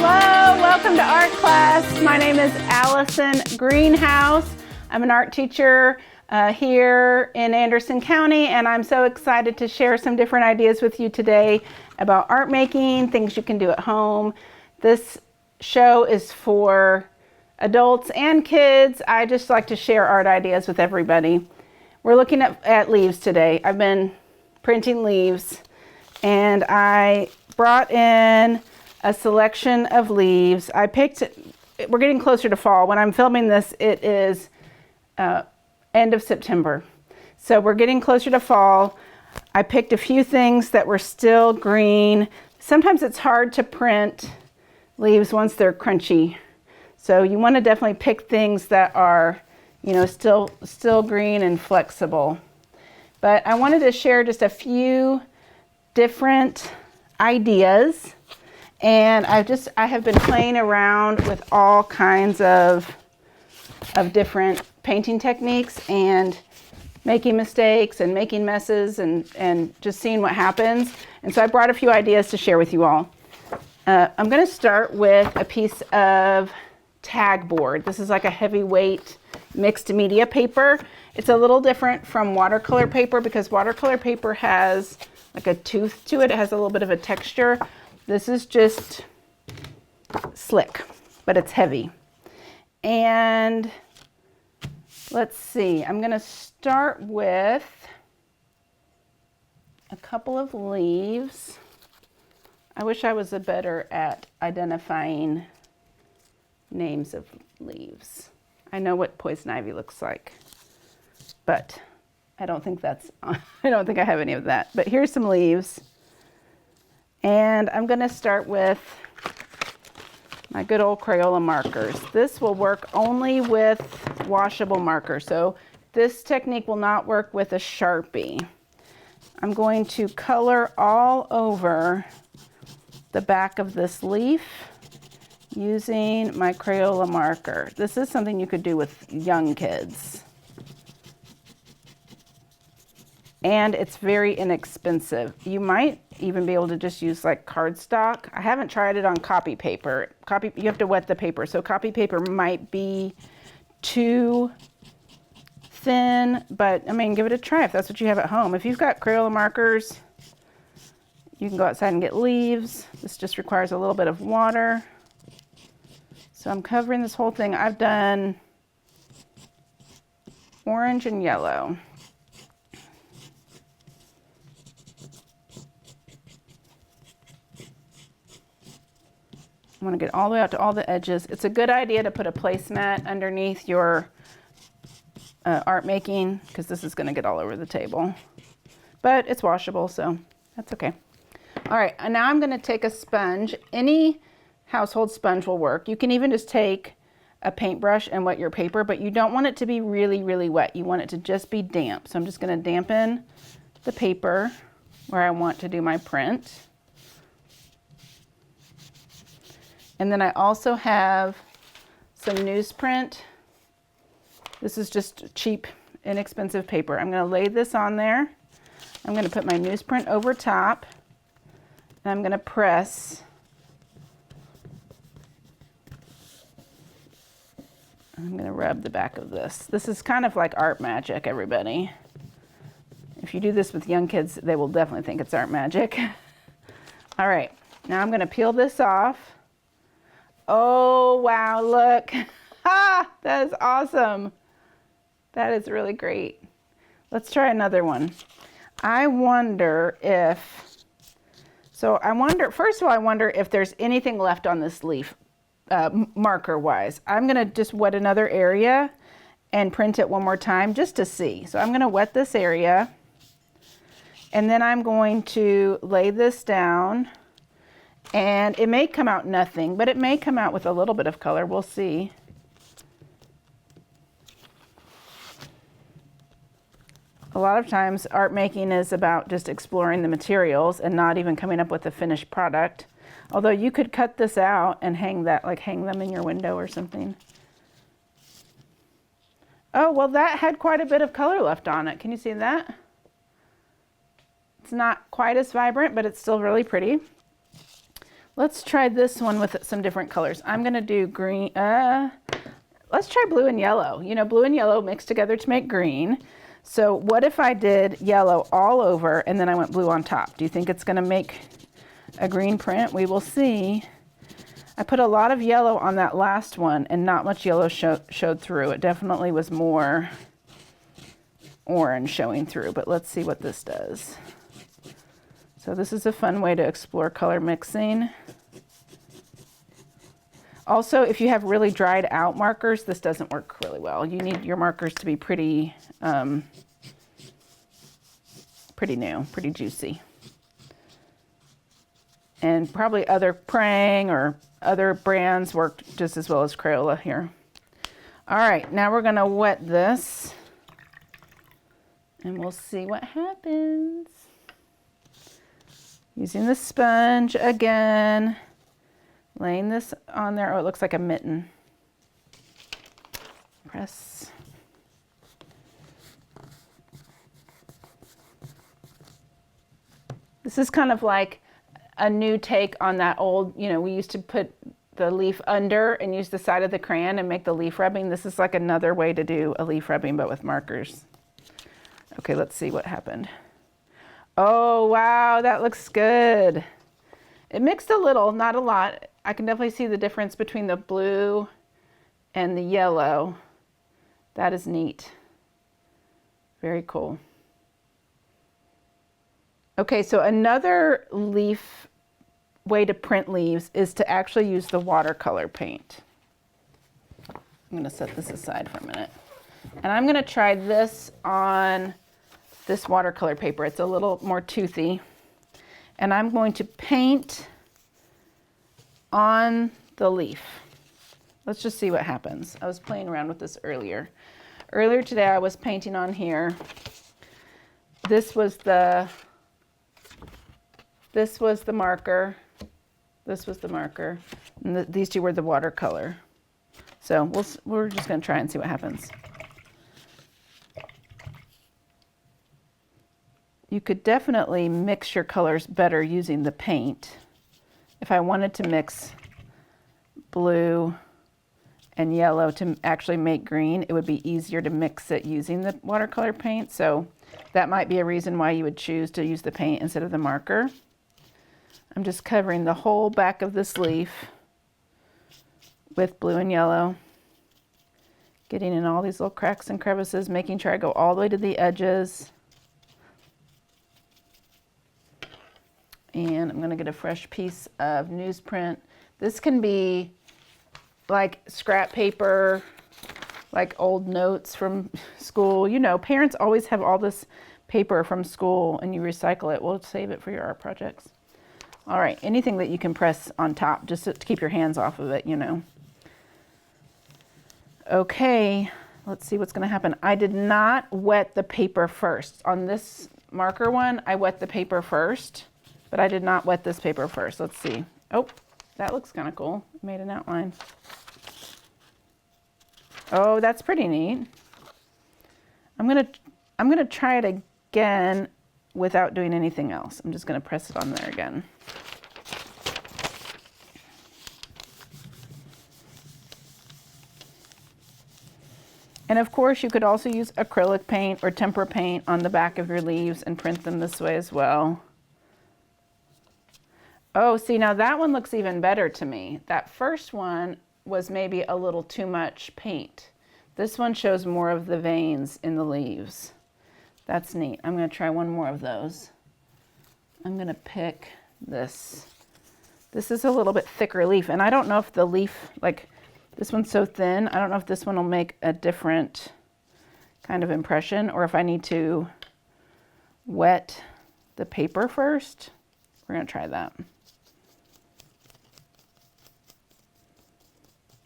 Hello, welcome to art class. My name is Allison GHouse. I'm an art teacher here in Anderson County, and I'm so excited to share some different ideas with you today about art making, things you can do at home. This show is for adults and kids. I just like to share art ideas with everybody. We're looking at leaves today. I've been printing leaves, and I brought in a selection of leaves. We're getting closer to fall. When I'm filming this, it is end of September. So we're getting closer to fall. I picked a few things that were still green. Sometimes it's hard to print leaves once they're crunchy. So you want to definitely pick things that are, still green and flexible. But I wanted to share just a few different ideas. And I have been playing around with all kinds of different painting techniques and making mistakes and making messes and just seeing what happens. And so I brought a few ideas to share with you all. I'm going to start with a piece of tag board. This is like a heavyweight mixed media paper. It's a little different from watercolor paper because watercolor paper has like a tooth to it. It has a little bit of a texture. This is just slick, but it's heavy. And let's see, I'm going to start with a couple of leaves. I wish I was better at identifying names of leaves. I know what poison ivy looks like, but I don't think I have any of that. But here's some leaves. And I'm going to start with my good old Crayola markers. This will work only with washable markers. So this technique will not work with a Sharpie. I'm going to color all over the back of this leaf using my Crayola marker. This is something you could do with young kids. And it's very inexpensive. You might even be able to just use like cardstock. I haven't tried it on copy paper. You have to wet the paper, so copy paper might be too thin, but I mean, give it a try if that's what you have at home. If you've got Crayola markers, you can go outside and get leaves. This just requires a little bit of water. So I'm covering this whole thing. I've done orange and yellow. I want to get all the way out to all the edges. It's a good idea to put a placemat underneath your art making because this is going to get all over the table. But it's washable, so that's okay. All right, and now I'm going to take a sponge. Any household sponge will work. You can even just take a paintbrush and wet your paper, but you don't want it to be really, really wet. You want it to just be damp. So I'm just going to dampen the paper where I want to do my print. And then I also have some newsprint. This is just cheap, inexpensive paper. I'm going to lay this on there. I'm going to put my newsprint over top. And I'm going to press. I'm going to rub the back of this. This is kind of like art magic, everybody. If you do this with young kids, they will definitely think it's art magic. All right, now I'm going to peel this off. Oh, wow, look. Ha! That is awesome. That is really great. Let's try another one. I wonder if there's anything left on this leaf, marker-wise. I'm going to just wet another area and print it one more time just to see. So I'm going to wet this area, and then I'm going to lay this down. And it may come out nothing, but it may come out with a little bit of color. We'll see. A lot of times art making is about just exploring the materials and not even coming up with a finished product. Although you could cut this out and hang them in your window or something. Oh, well, that had quite a bit of color left on it. Can you see that? It's not quite as vibrant, but it's still really pretty. Let's try this one with some different colors. I'm gonna do green, let's try blue and yellow. You know, blue and yellow mixed together to make green. So what if I did yellow all over and then I went blue on top? Do you think it's gonna make a green print? We will see. I put a lot of yellow on that last one and not much yellow showed through. It definitely was more orange showing through, but let's see what this does. So this is a fun way to explore color mixing. Also, if you have really dried out markers, this doesn't work really well. You need your markers to be pretty new, pretty juicy. And probably other Prang or other brands work just as well as Crayola here. All right, now we're gonna wet this and we'll see what happens. Using the sponge again, laying this on there. Oh, it looks like a mitten. Press. This is kind of like a new take on that old, you know, we used to put the leaf under and use the side of the crayon and make the leaf rubbing. This is like another way to do a leaf rubbing, but with markers. Okay, let's see what happened. Oh, wow, that looks good. It mixed a little, not a lot. I can definitely see the difference between the blue and the yellow. That is neat. Very cool. Okay, so another leaf way to print leaves is to actually use the watercolor paint. I'm gonna set this aside for a minute. And I'm gonna try this on this watercolor paper. It's a little more toothy. And I'm going to paint on the leaf. Let's just see what happens. I was playing around with this earlier. Earlier today I was painting on here. This was the marker. This was the marker. And these two were the watercolor. So we're just gonna try and see what happens. You could definitely mix your colors better using the paint. If I wanted to mix blue and yellow to actually make green, it would be easier to mix it using the watercolor paint. So that might be a reason why you would choose to use the paint instead of the marker. I'm just covering the whole back of this leaf with blue and yellow, getting in all these little cracks and crevices, making sure I go all the way to the edges. And I'm gonna get a fresh piece of newsprint. This can be like scrap paper, like old notes from school. You know, parents always have all this paper from school and you recycle it. We'll save it for your art projects. All right, anything that you can press on top just to keep your hands off of it, you know. Okay, let's see what's gonna happen. I did not wet the paper first. On this marker one, I wet the paper first. But I did not wet this paper first. Let's see. Oh, that looks kind of cool. Made an outline. Oh, that's pretty neat. I'm gonna try it again without doing anything else. I'm just gonna press it on there again. And of course, you could also use acrylic paint or tempera paint on the back of your leaves and print them this way as well. Oh, see, now that one looks even better to me. That first one was maybe a little too much paint. This one shows more of the veins in the leaves. That's neat. I'm gonna try one more of those. I'm gonna pick this. This is a little bit thicker leaf, and I don't know if the leaf, like this one's so thin, I don't know if this one will make a different kind of impression or if I need to wet the paper first. We're gonna try that.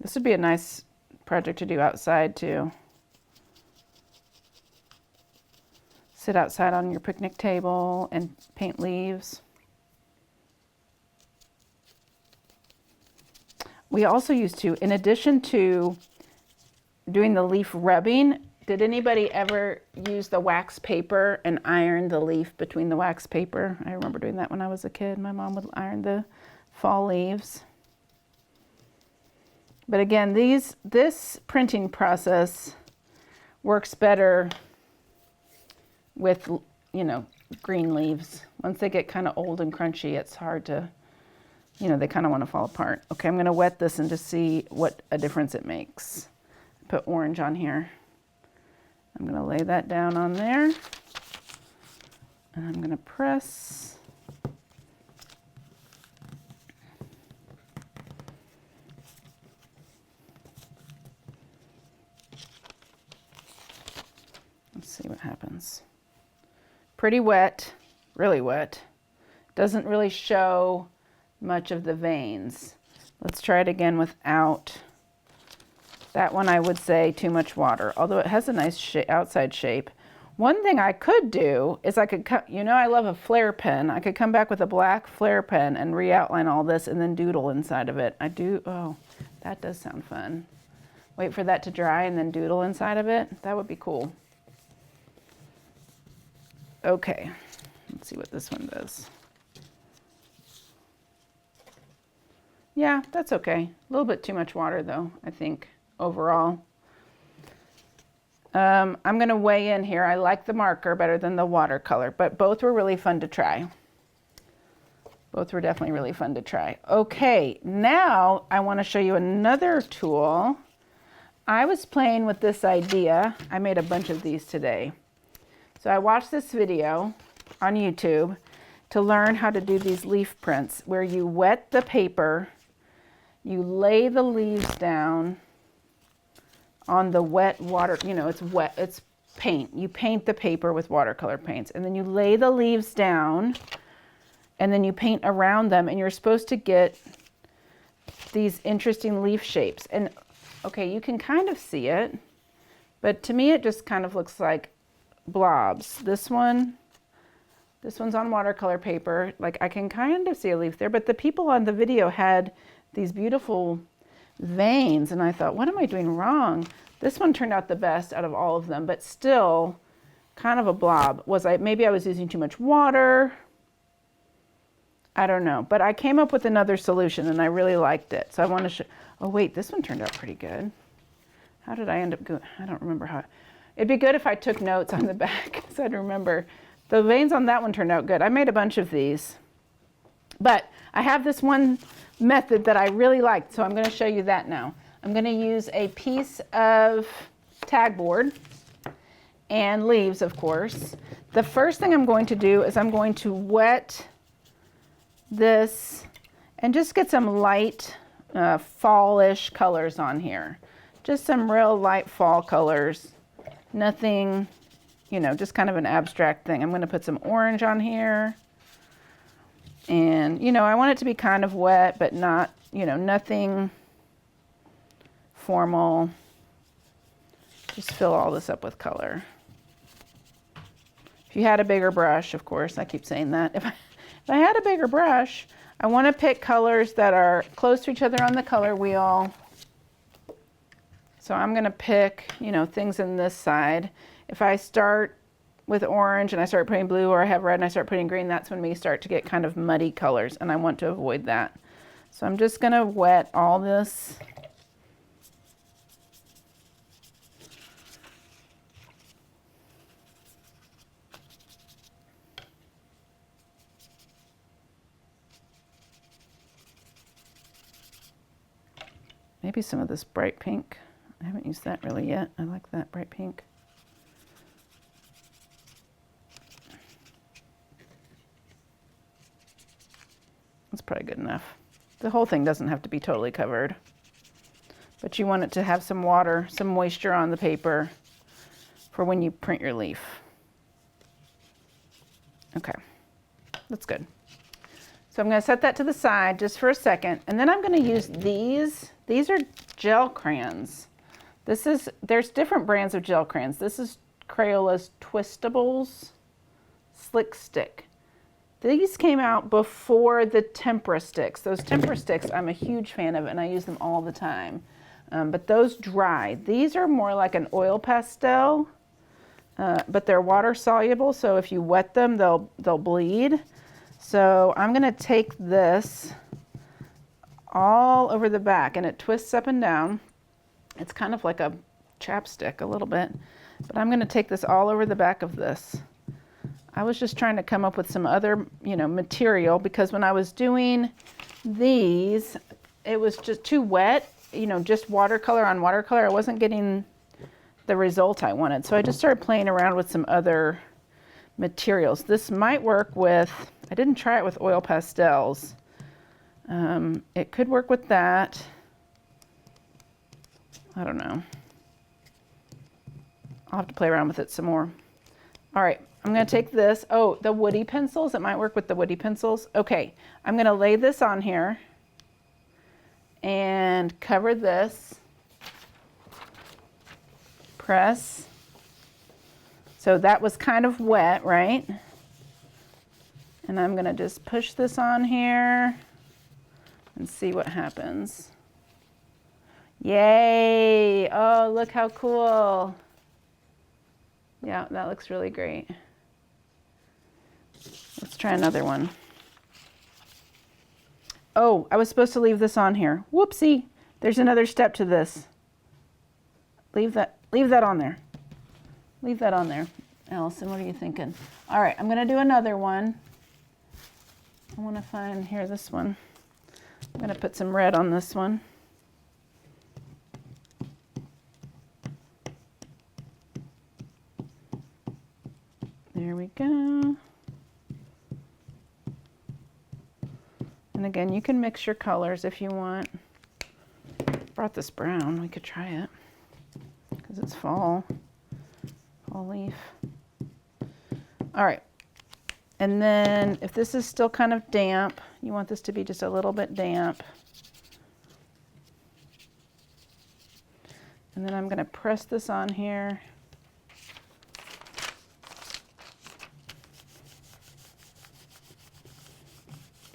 This would be a nice project to do outside too. Sit outside on your picnic table and paint leaves. We also used to, in addition to doing the leaf rubbing, did anybody ever use the wax paper and iron the leaf between the wax paper? I remember doing that when I was a kid. My mom would iron the fall leaves. But again, this printing process works better with, you know, green leaves. Once they get kind of old and crunchy, it's hard to, you know, they kind of want to fall apart. Okay, I'm going to wet this and just see what a difference it makes. Put orange on here. I'm going to lay that down on there. And I'm going to press. Let's see what happens. Pretty wet, really wet. Doesn't really show much of the veins. Let's try it again without. That one I would say too much water, although it has a nice outside shape. One thing I could do is I could cut, you know, I love a flare pen. I could come back with a black flare pen and re-outline all this and then doodle inside of it. Oh, that does sound fun. Wait for that to dry and then doodle inside of it. That would be cool. Okay, let's see what this one does. Yeah, that's okay. A little bit too much water though, I think, overall. I'm gonna weigh in here. I like the marker better than the watercolor, but both were really fun to try. Both were definitely really fun to try. Okay, now I wanna show you another tool. I was playing with this idea. I made a bunch of these today. So I watched this video on YouTube to learn how to do these leaf prints where you wet the paper, you lay the leaves down on the wet water, you know, it's wet, it's paint. You paint the paper with watercolor paints and then you lay the leaves down and then you paint around them and you're supposed to get these interesting leaf shapes. And okay, you can kind of see it, but to me it just kind of looks like blobs. This one's on watercolor paper. Like I can kind of see a leaf there, but the people on the video had these beautiful veins and I thought, what am I doing wrong? This one turned out the best out of all of them, but still kind of a blob. Maybe I was using too much water? I don't know, but I came up with another solution and I really liked it. So I want to show, oh wait, this one turned out pretty good. How did I end up going? I don't remember how. It'd be good if I took notes on the back so I'd remember. The veins on that one turned out good. I made a bunch of these, but I have this one method that I really liked, so I'm going to show you that now. I'm going to use a piece of tag board and leaves, of course. The first thing I'm going to do is I'm going to wet this and just get some light fallish colors on here. Just some real light fall colors. Nothing, you know, just kind of an abstract thing. I'm going to put some orange on here. And, you know, I want it to be kind of wet, but not, you know, nothing formal. Just fill all this up with color. If you had a bigger brush, of course, I keep saying that. If I had a bigger brush, I want to pick colors that are close to each other on the color wheel. So I'm going to pick, you know, things in this side. If I start with orange and I start putting blue, or I have red and I start putting green, that's when we start to get kind of muddy colors, and I want to avoid that. So I'm just going to wet all this. Maybe some of this bright pink. I haven't used that really yet. I like that bright pink. That's probably good enough. The whole thing doesn't have to be totally covered, but you want it to have some water, some moisture on the paper for when you print your leaf. Okay, that's good. So I'm going to set that to the side just for a second, and then I'm going to use these. These are gel crayons. There's different brands of gel crayons. This is Crayola's Twistables Slick Stick. These came out before the tempera sticks. Those tempera sticks I'm a huge fan of and I use them all the time. But those dry. These are more like an oil pastel, but they're water soluble, so if you wet them, they'll bleed. So I'm gonna take this all over the back, and it twists up and down. It's kind of like a chapstick a little bit, but I'm going to take this all over the back of this. I was just trying to come up with some other, material, because when I was doing these, it was just too wet, just watercolor on watercolor. I wasn't getting the result I wanted. So I just started playing around with some other materials. This might work with, I didn't try it with oil pastels. It could work with that. I don't know. I'll have to play around with it some more. All right, I'm going to take this. Oh, the woody pencils. It might work with the woody pencils. Okay, I'm going to lay this on here and cover this. Press. So that was kind of wet, right? And I'm going to just push this on here and see what happens. Yay! Oh, look how cool. Yeah, that looks really great. Let's try another one. Oh, I was supposed to leave this on here. Whoopsie. There's another step to this. Leave that on there. Leave that on there. Allison, what are you thinking? All right, I'm going to do another one. I want to find here this one. I'm going to put some red on this one. There we go. And again, you can mix your colors if you want. Brought this brown, we could try it because it's fall leaf. All right, and then if this is still kind of damp, you want this to be just a little bit damp. And then I'm going to press this on here.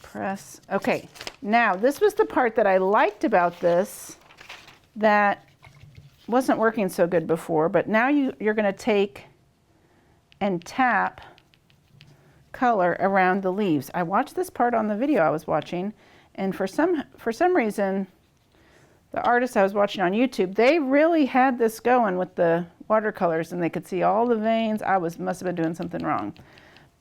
Press. Okay, now this was the part that I liked about this that wasn't working so good before, but now you're going to take and tap color around the leaves. I watched this part on the video I was watching, and for some reason, the artist I was watching on YouTube, they really had this going with the watercolors, and they could see all the veins. Must have been doing something wrong.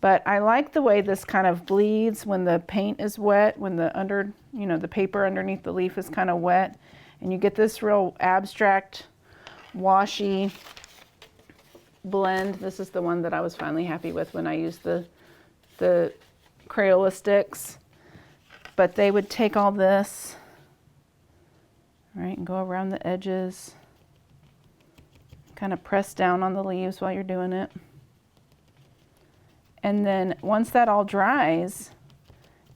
But I like the way this kind of bleeds when the paint is wet, when the paper underneath the leaf is kind of wet, and you get this real abstract, washy blend. This is the one that I was finally happy with when I used the Crayola sticks. But they would take all this, right, and go around the edges, kind of press down on the leaves while you're doing it. And then once that all dries,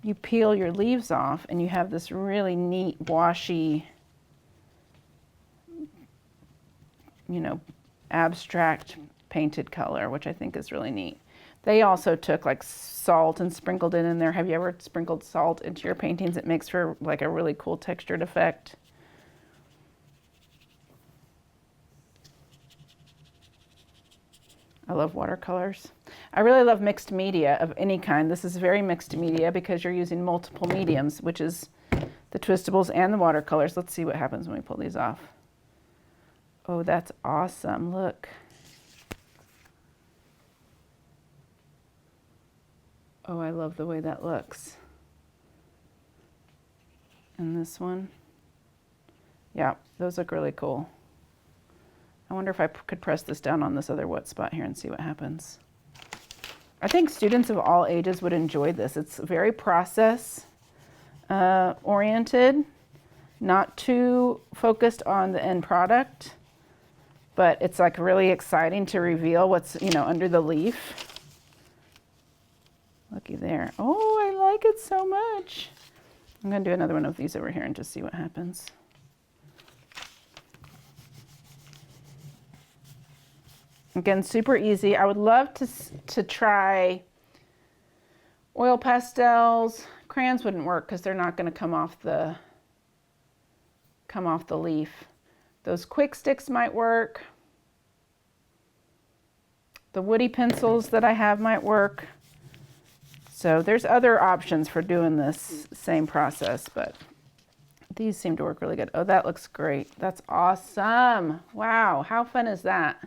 you peel your leaves off and you have this really neat washy, abstract painted color, which I think is really neat. They also took like salt and sprinkled it in there. Have you ever sprinkled salt into your paintings? It makes for like a really cool textured effect. I love watercolors. I really love mixed media of any kind. This is very mixed media because you're using multiple mediums, which is the twistables and the watercolors. Let's see what happens when we pull these off. Oh, that's awesome. Look. Oh, I love the way that looks. And this one. Yeah, those look really cool. I wonder if I could press this down on this other wet spot here and see what happens. I think students of all ages would enjoy this. It's very process oriented, not too focused on the end product, but it's like really exciting to reveal what's, under the leaf. Looky there. Oh, I like it so much. I'm going to do another one of these over here and just see what happens. Again, super easy. I would love to try oil pastels. Crayons wouldn't work because they're not going to come off the leaf. Those quick sticks might work. The woody pencils that I have might work. So there's other options for doing this same process, but These seem to work really good. Oh, that looks great. That's awesome. Wow, how fun is that?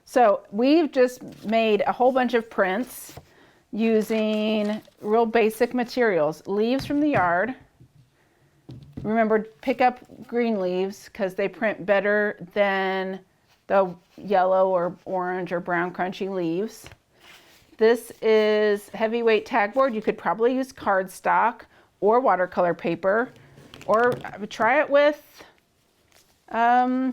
So we've just made a whole bunch of prints using real basic materials. Leaves from the yard. Remember, pick up green leaves because they print better than the yellow or orange or brown crunchy leaves. This is heavyweight tag board. You could probably use cardstock or watercolor paper, or try it with copy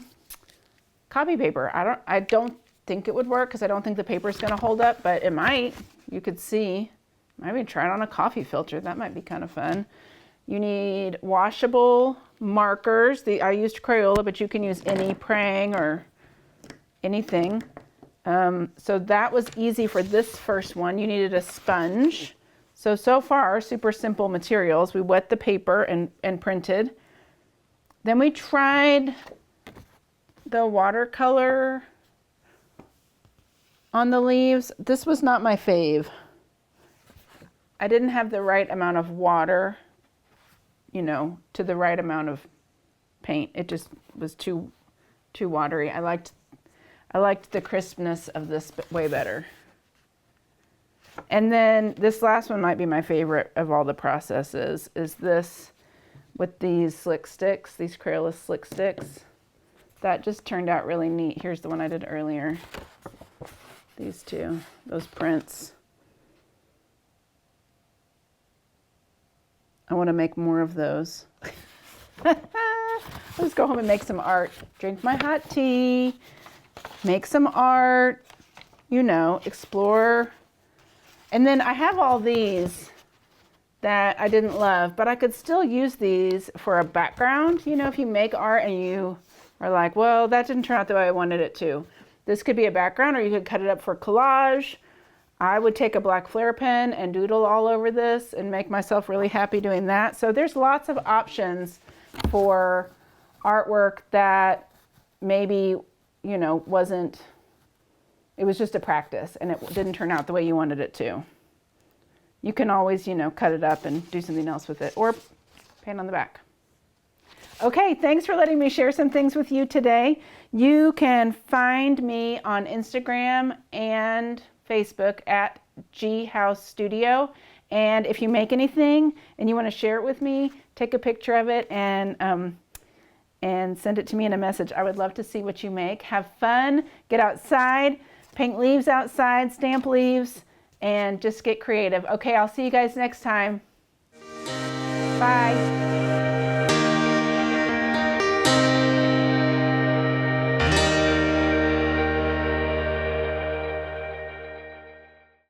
paper. I don't think it would work because I don't think the paper is going to hold up, but it might. You could see. Maybe try it on a coffee filter. That might be kind of fun. You need washable markers. I used Crayola, but you can use any Prang or anything. So that was easy for this first one. You needed a sponge. So far, super simple materials. We wet the paper and printed. Then we tried the watercolor on the leaves. This was not my fave. I didn't have the right amount of water, you know, to the right amount of paint. It just was too watery. I liked the crispness of this way better. And then this last one might be my favorite of all the processes, is this with these slick sticks, these Crayola slick sticks. That just turned out really neat. Here's the one I did earlier. These two, those prints. I want to make more of those. Let's go home and make some art. Drink my hot tea, make some art, you know, explore. And then I have all these that I didn't love, but I could still use these for a background. You know, if you make art and you are like, well, that didn't turn out the way I wanted it to. This could be a background, or you could cut it up for collage. I would take a black flare pen and doodle all over this and make myself really happy doing that. So there's lots of options for artwork that maybe, you know, it was just a practice and it didn't turn out the way you wanted it to. You can always, you know, cut it up and do something else with it, or paint on the back. Okay, thanks for letting me share some things with you today. You can find me on Instagram and Facebook at GHouse Studio. And if you make anything and you want to share it with me, take a picture of it and send it to me in a message. I would love to see what you make. Have fun, get outside, paint leaves outside, stamp leaves, and just get creative. Okay, I'll see you guys next time. Bye.